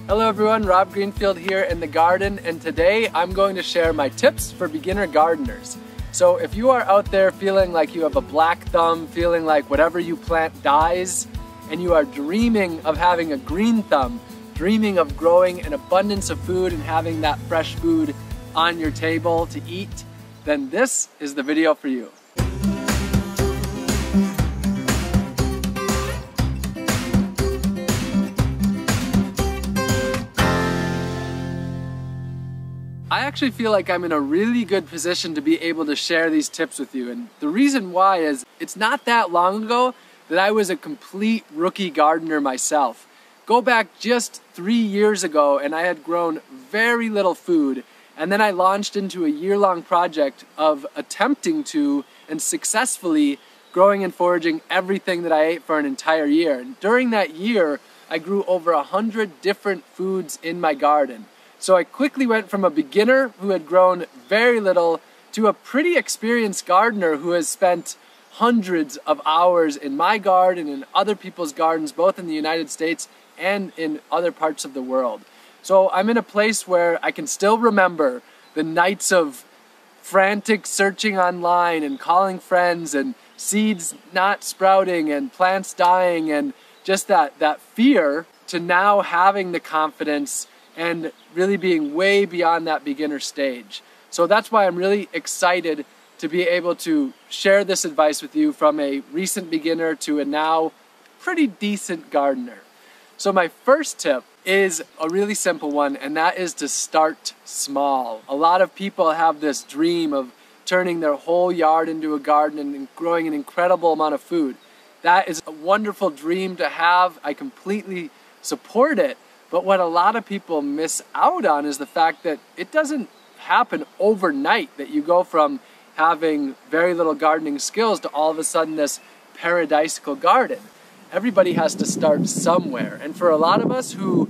Hello everyone, Rob Greenfield here in the garden, and today I'm going to share my tips for beginner gardeners. So if you are out there feeling like you have a black thumb, feeling like whatever you plant dies, and you are dreaming of having a green thumb, dreaming of growing an abundance of food and having that fresh food on your table to eat, then this is the video for you. I actually feel like I'm in a really good position to be able to share these tips with you, and the reason why is it's not that long ago that I was a complete rookie gardener myself. Go back just 3 years ago and I had grown very little food, and then I launched into a year-long project of attempting to and successfully growing and foraging everything that I ate for an entire year. And during that year I grew over 100 different foods in my garden. So I quickly went from a beginner who had grown very little to a pretty experienced gardener who has spent hundreds of hours in my garden and other people's gardens, both in the United States and in other parts of the world. So I'm in a place where I can still remember the nights of frantic searching online and calling friends and seeds not sprouting and plants dying, and just that fear, to now having the confidence and really being way beyond that beginner stage. So that's why I'm really excited to be able to share this advice with you from a recent beginner to a now pretty decent gardener. So my first tip is a really simple one, and that is to start small. A lot of people have this dream of turning their whole yard into a garden and growing an incredible amount of food. That is a wonderful dream to have. I completely support it. But what a lot of people miss out on is the fact that it doesn't happen overnight, that you go from having very little gardening skills to all of a sudden this paradisical garden. Everybody has to start somewhere. And for a lot of us who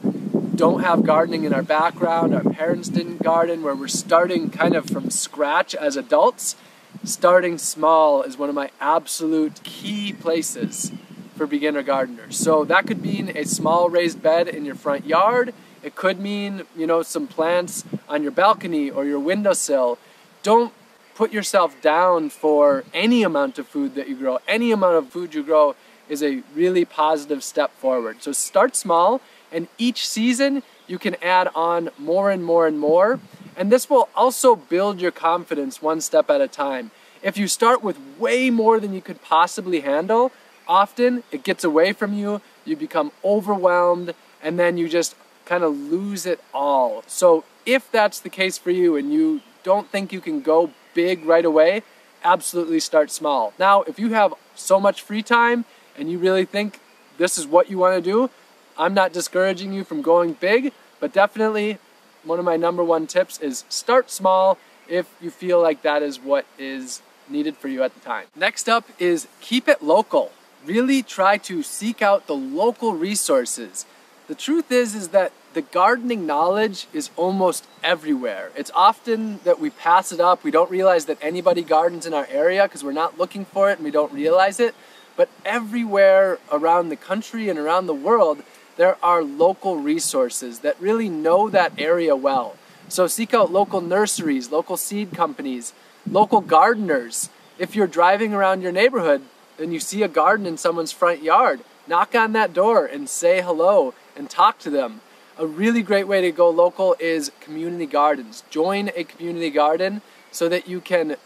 don't have gardening in our background, our parents didn't garden, where we're starting kind of from scratch as adults, starting small is one of my absolute key places for beginner gardeners. So that could mean a small raised bed in your front yard. It could mean, some plants on your balcony or your windowsill. Don't put yourself down for any amount of food that you grow. Any amount of food you grow is a really positive step forward. So start small, and each season you can add on more and more and more. And this will also build your confidence one step at a time. If you start with way more than you could possibly handle, often it gets away from you, you become overwhelmed, and then you just kind of lose it all. So if that's the case for you and you don't think you can go big right away, absolutely start small. Now, if you have so much free time and you really think this is what you want to do, I'm not discouraging you from going big, but definitely one of my #1 tips is start small if you feel like that is what is needed for you at the time. Next up is keep it local. Really try to seek out the local resources. The truth is that the gardening knowledge is almost everywhere. It's often that we pass it up. We don't realize that anybody gardens in our area because we're not looking for it and we don't realize it. But everywhere around the country and around the world, there are local resources that really know that area well. So seek out local nurseries, local seed companies, local gardeners. If you're driving around your neighborhood, and you see a garden in someone's front yard, knock on that door and say hello and talk to them. A really great way to go local is community gardens. Join a community garden so that you can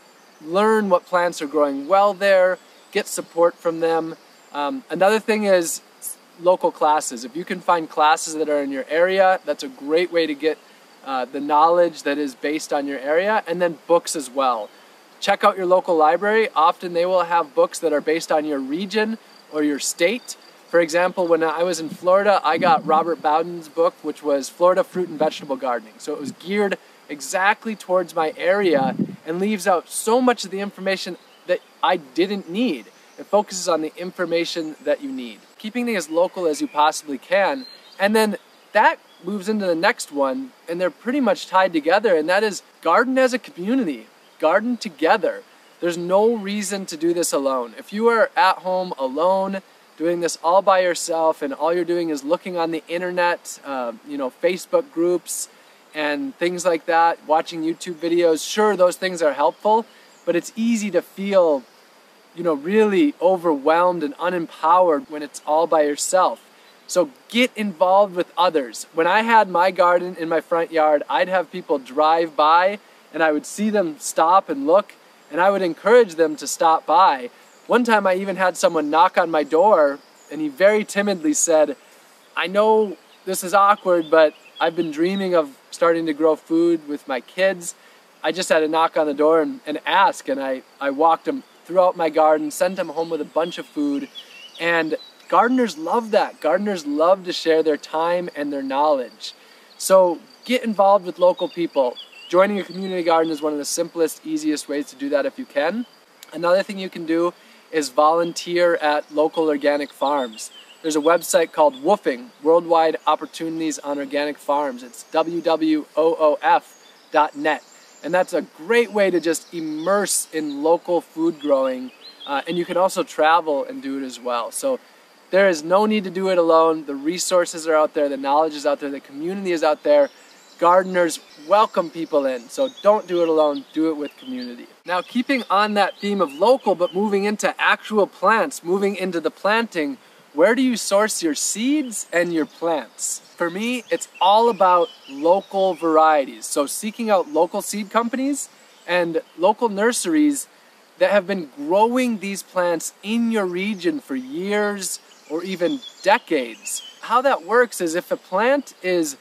learn what plants are growing well there, get support from them. Another thing is local classes. If you can find classes that are in your area, that's a great way to get the knowledge that is based on your area, and then books as well. Check out your local library. Often they will have books that are based on your region or your state. For example, when I was in Florida, I got Robert Bowden's book, which was Florida Fruit and Vegetable Gardening. So it was geared exactly towards my area and leaves out so much of the information that I didn't need. It focuses on the information that you need. Keeping it as local as you possibly can. And then that moves into the next one, and they're pretty much tied together, and that is garden as a community. Garden together. There's no reason to do this alone. If you are at home alone, doing this all by yourself and all you're doing is looking on the internet, Facebook groups and things like that, watching YouTube videos, sure, those things are helpful, but it's easy to feel, really overwhelmed and unempowered when it's all by yourself. So get involved with others. When I had my garden in my front yard, I'd have people drive by and I would see them stop and look, and I would encourage them to stop by. One time I even had someone knock on my door and he very timidly said, "I know this is awkward, but I've been dreaming of starting to grow food with my kids. I just had to knock on the door and ask," and I walked him throughout my garden, sent him home with a bunch of food, and gardeners love that. Gardeners love to share their time and their knowledge. So get involved with local people. Joining a community garden is one of the simplest, easiest ways to do that if you can. Another thing you can do is volunteer at local organic farms. There's a website called WWOOFing, Worldwide Opportunities on Organic Farms. It's wwoof.net. And that's a great way to just immerse in local food growing. And you can also travel and do it as well. So there is no need to do it alone. The resources are out there, the knowledge is out there, the community is out there. Gardeners welcome people in, so don't do it alone, do it with community. Now, keeping on that theme of local, but moving into actual plants, moving into the planting, where do you source your seeds and your plants? For me, it's all about local varieties. So seeking out local seed companies and local nurseries that have been growing these plants in your region for years or even decades. How that works is if a plant is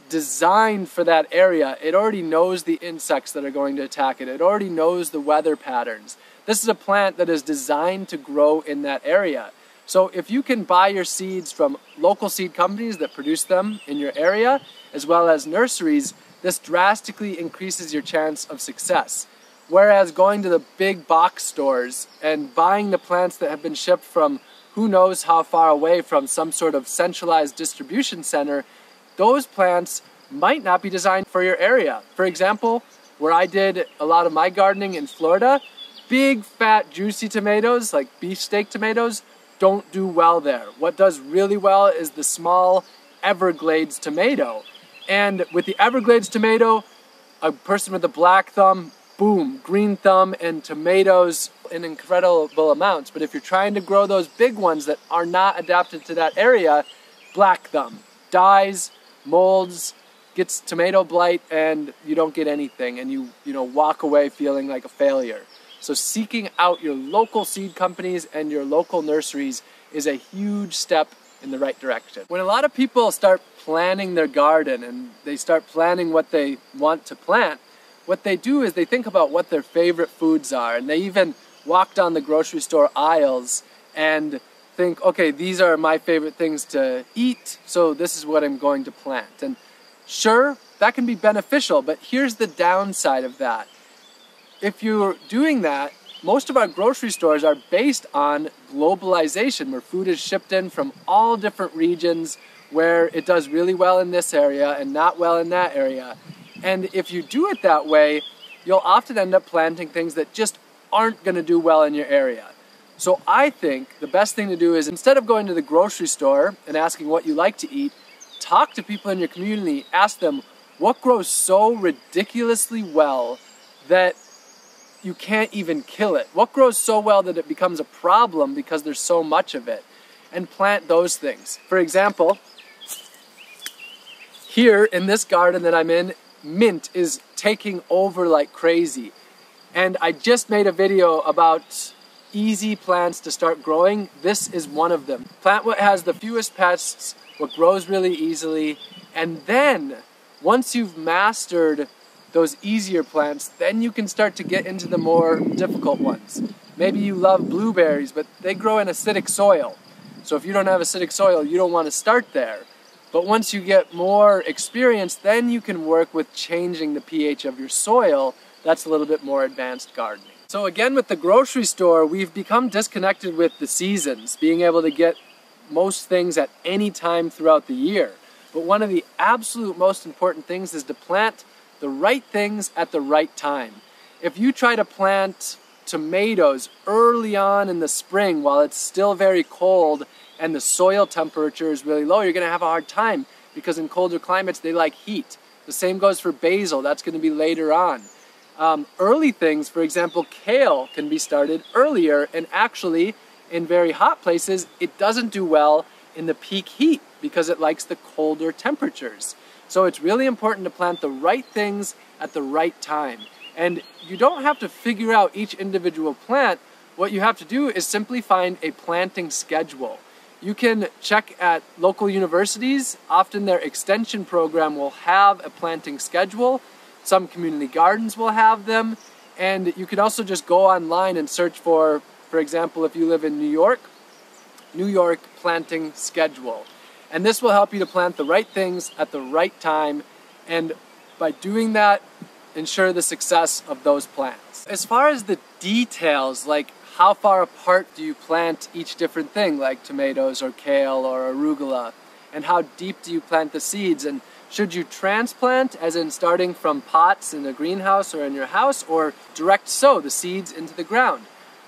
designed for that area, it already knows the insects that are going to attack it. It already knows the weather patterns. This is a plant that is designed to grow in that area. So if you can buy your seeds from local seed companies that produce them in your area, as well as nurseries, this drastically increases your chance of success. Whereas going to the big box stores and buying the plants that have been shipped from who knows how far away from some sort of centralized distribution center, those plants might not be designed for your area. For example, where I did a lot of my gardening in Florida, big, fat, juicy tomatoes, like beefsteak tomatoes, don't do well there. What does really well is the small Everglades tomato. And with the Everglades tomato, a person with a black thumb, boom, green thumb, and tomatoes in incredible amounts. But if you're trying to grow those big ones that are not adapted to that area, black thumb dies, molds, gets tomato blight, and you don't get anything, and you walk away feeling like a failure. So seeking out your local seed companies and your local nurseries is a huge step in the right direction. When a lot of people start planning their garden and they start planning what they want to plant, what they do is they think about what their favorite foods are, and they even walk down the grocery store aisles and think, okay, these are my favorite things to eat, so this is what I'm going to plant. And sure, that can be beneficial, but here's the downside of that. If you're doing that, most of our grocery stores are based on globalization, where food is shipped in from all different regions, where it does really well in this area and not well in that area. And if you do it that way, you'll often end up planting things that just aren't going to do well in your area. So I think the best thing to do is, instead of going to the grocery store and asking what you like to eat, talk to people in your community, ask them what grows so ridiculously well that you can't even kill it. What grows so well that it becomes a problem because there's so much of it, and plant those things. For example, here in this garden that I'm in, mint is taking over like crazy. And I just made a video about easy plants to start growing. This is one of them. Plant what has the fewest pests, what grows really easily, and then once you've mastered those easier plants, then you can start to get into the more difficult ones. Maybe you love blueberries, but they grow in acidic soil. So if you don't have acidic soil, you don't want to start there. But once you get more experience, then you can work with changing the pH of your soil. That's a little bit more advanced gardening. So again, with the grocery store, we've become disconnected with the seasons, being able to get most things at any time throughout the year. But one of the absolute most important things is to plant the right things at the right time. If you try to plant tomatoes early on in the spring while it's still very cold and the soil temperature is really low, you're going to have a hard time because in colder climates they like heat. The same goes for basil. That's going to be later on. Early things, for example, kale can be started earlier, and actually in very hot places it doesn't do well in the peak heat because it likes the colder temperatures. So it's really important to plant the right things at the right time. And you don't have to figure out each individual plant. What you have to do is simply find a planting schedule. You can check at local universities. Often their extension program will have a planting schedule. Some community gardens will have them. And you can also just go online and search for example, if you live in New York planting schedule. And this will help you to plant the right things at the right time. And by doing that, ensure the success of those plants. As far as the details, like how far apart do you plant each different thing, like tomatoes or kale or arugula, and how deep do you plant the seeds, and should you transplant, as in starting from pots in a greenhouse or in your house, or direct sow the seeds into the ground?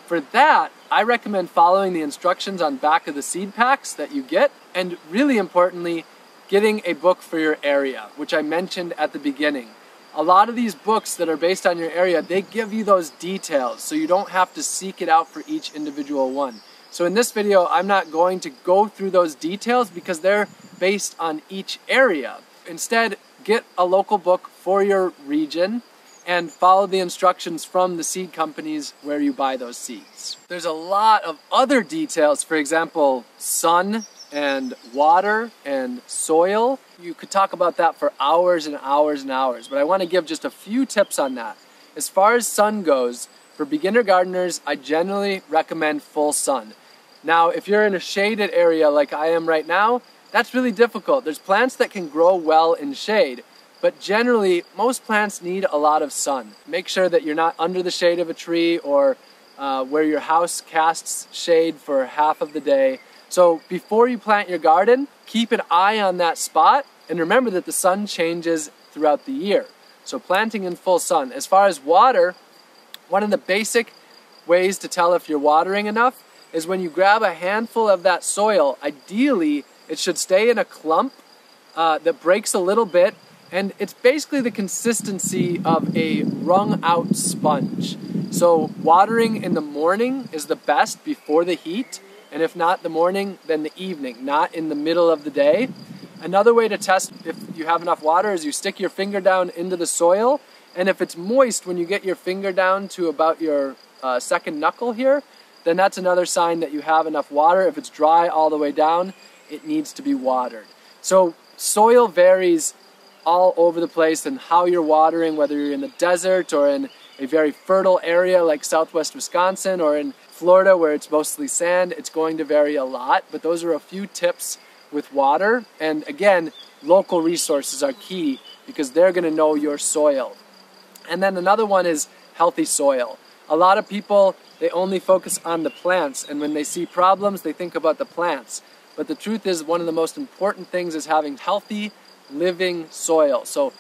For that, I recommend following the instructions on back of the seed packs that you get, and really importantly, getting a book for your area, which I mentioned at the beginning. A lot of these books that are based on your area, they give you those details, so you don't have to seek it out for each individual one. So in this video, I'm not going to go through those details because they're based on each area. Instead, get a local book for your region and follow the instructions from the seed companies where you buy those seeds. There's a lot of other details, for example, sun and water and soil. You could talk about that for hours and hours and hours, but I want to give just a few tips on that. As far as sun goes, for beginner gardeners, I generally recommend full sun. Now, if you're in a shaded area like I am right now, that's really difficult. There's plants that can grow well in shade, but generally, most plants need a lot of sun. Make sure that you're not under the shade of a tree or where your house casts shade for half of the day. So before you plant your garden, keep an eye on that spot and remember that the sun changes throughout the year. So planting in full sun. As far as water, one of the basic ways to tell if you're watering enough is when you grab a handful of that soil, ideally it should stay in a clump that breaks a little bit, and it's basically the consistency of a wrung out sponge. So watering in the morning is the best before the heat, and if not the morning, then the evening, not in the middle of the day. Another way to test if you have enough water is you stick your finger down into the soil, and if it's moist when you get your finger down to about your second knuckle here, then that's another sign that you have enough water. If it's dry all the way down, it needs to be watered. So soil varies all over the place and how you're watering, whether you're in the desert or in a very fertile area like southwest Wisconsin or in Florida where it's mostly sand, it's going to vary a lot. But those are a few tips with water. And again, local resources are key because they're going to know your soil. And then another one is healthy soil. A lot of people, they only focus on the plants, and when they see problems, they think about the plants. But the truth is, one of the most important things is having healthy, living soil. So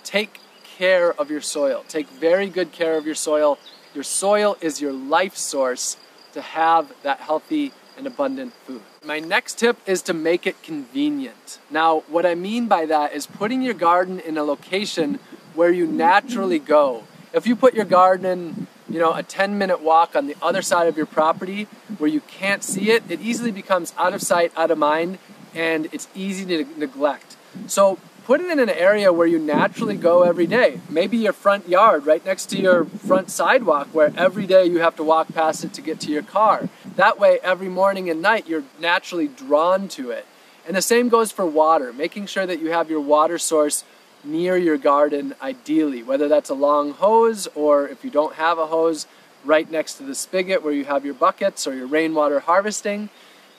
take care of your soil. Take very good care of your soil. Your soil is your life source to have that healthy and abundant food. My next tip is to make it convenient. Now, what I mean by that is putting your garden in a location where you naturally go. If you put your garden in, a 10-minute walk on the other side of your property where you can't see it, it easily becomes out of sight, out of mind, and it's easy to neglect. So put it in an area where you naturally go every day. Maybe your front yard, right next to your front sidewalk, where every day you have to walk past it to get to your car. That way, every morning and night, you're naturally drawn to it. And the same goes for water, making sure that you have your water source near your garden ideally, whether that's a long hose or if you don't have a hose, right next to the spigot where you have your buckets or your rainwater harvesting.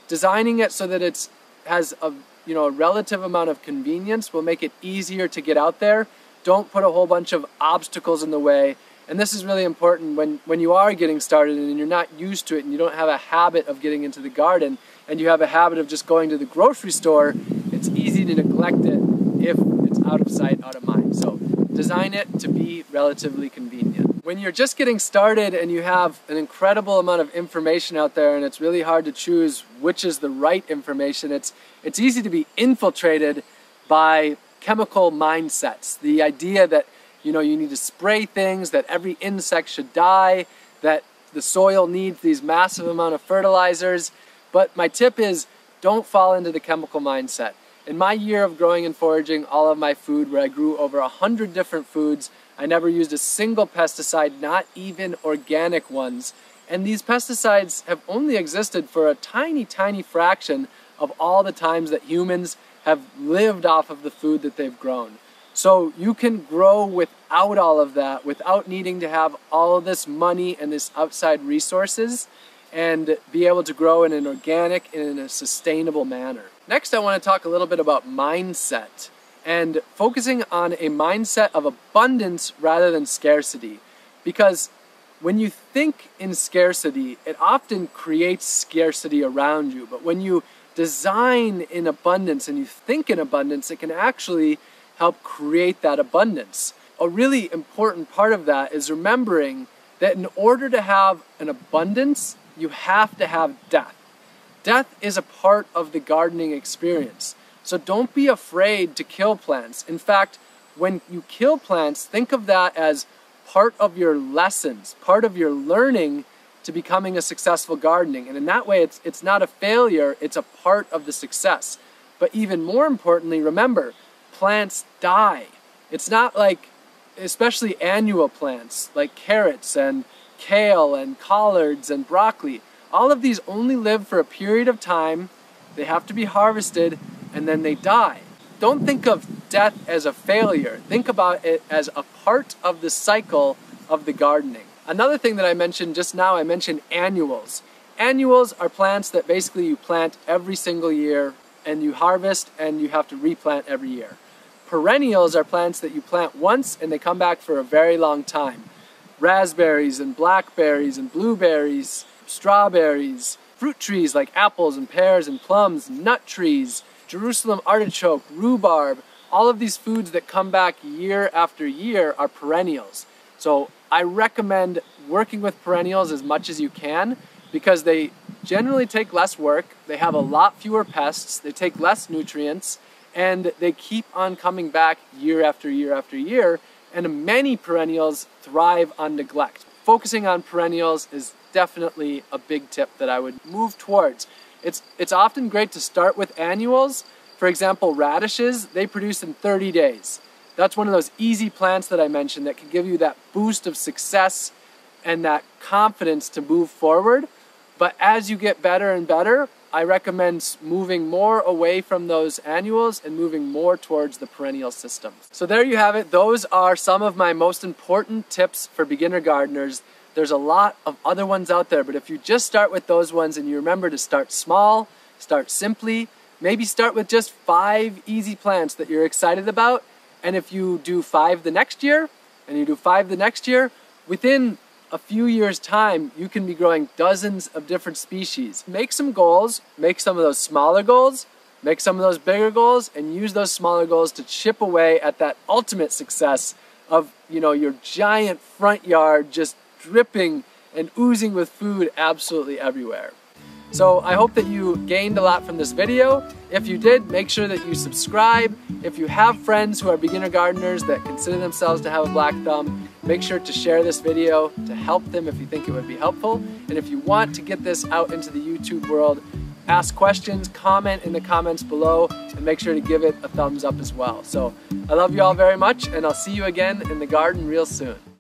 Designing it so that it has a relative amount of convenience will make it easier to get out there. Don't put a whole bunch of obstacles in the way. And this is really important when you are getting started and you're not used to it and you don't have a habit of getting into the garden and you have a habit of just going to the grocery store, it's easy to neglect it if it's out of sight, out of mind. So design it to be relatively convenient. When you're just getting started and you have an incredible amount of information out there and it's really hard to choose which is the right information, it's easy to be infiltrated by chemical mindsets. The idea that you need to spray things, that every insect should die, that the soil needs these massive amount of fertilizers. But my tip is, don't fall into the chemical mindset. In my year of growing and foraging all of my food, where I grew over 100 different foods, I never used a single pesticide, not even organic ones. And these pesticides have only existed for a tiny, tiny fraction of all the times that humans have lived off of the food that they've grown. So you can grow without all of that, without needing to have all of this money and this outside resources, and be able to grow in an organic and in a sustainable manner. Next, I want to talk a little bit about mindset, and focusing on a mindset of abundance rather than scarcity. Because when you think in scarcity, it often creates scarcity around you. But when you design in abundance and you think in abundance, it can actually help create that abundance. A really important part of that is remembering that in order to have an abundance, you have to have death. Death is a part of the gardening experience. So don't be afraid to kill plants. In fact, when you kill plants, think of that as part of your lessons, part of your learning to becoming a successful gardening. And in that way, it's not a failure, it's a part of the success. But even more importantly, remember, plants die. It's not like, especially annual plants like carrots and kale and collards and broccoli. All of these only live for a period of time. They have to be harvested and then they die. Don't think of death as a failure. Think about it as a part of the cycle of the gardening. Another thing that I mentioned just now, I mentioned annuals. Annuals are plants that basically you plant every single year and you harvest and you have to replant every year. Perennials are plants that you plant once and they come back for a very long time. Raspberries and blackberries and blueberries, strawberries, fruit trees like apples and pears and plums, nut trees, Jerusalem artichoke, rhubarb, all of these foods that come back year after year are perennials. So I recommend working with perennials as much as you can because they generally take less work, they have a lot fewer pests, they take less nutrients, and they keep on coming back year after year after year, and many perennials thrive on neglect. Focusing on perennials is definitely a big tip that I would move towards. It's often great to start with annuals. For example, radishes, they produce in 30 days. That's one of those easy plants that I mentioned that can give you that boost of success and that confidence to move forward. But as you get better and better, I recommend moving more away from those annuals and moving more towards the perennial system. So there you have it. Those are some of my most important tips for beginner gardeners. There's a lot of other ones out there, but if you just start with those ones and you remember to start small, start simply, maybe start with just 5 easy plants that you're excited about, and if you do 5 the next year, and you do 5 the next year, within a few years' time, you can be growing dozens of different species. Make some goals, make some of those smaller goals, make some of those bigger goals, and use those smaller goals to chip away at that ultimate success of, your giant front yard just dripping and oozing with food absolutely everywhere. So I hope that you gained a lot from this video. If you did, make sure that you subscribe. If you have friends who are beginner gardeners that consider themselves to have a black thumb, make sure to share this video to help them if you think it would be helpful. And if you want to get this out into the YouTube world, ask questions, comment in the comments below, and make sure to give it a thumbs up as well. So I love you all very much, and I'll see you again in the garden real soon.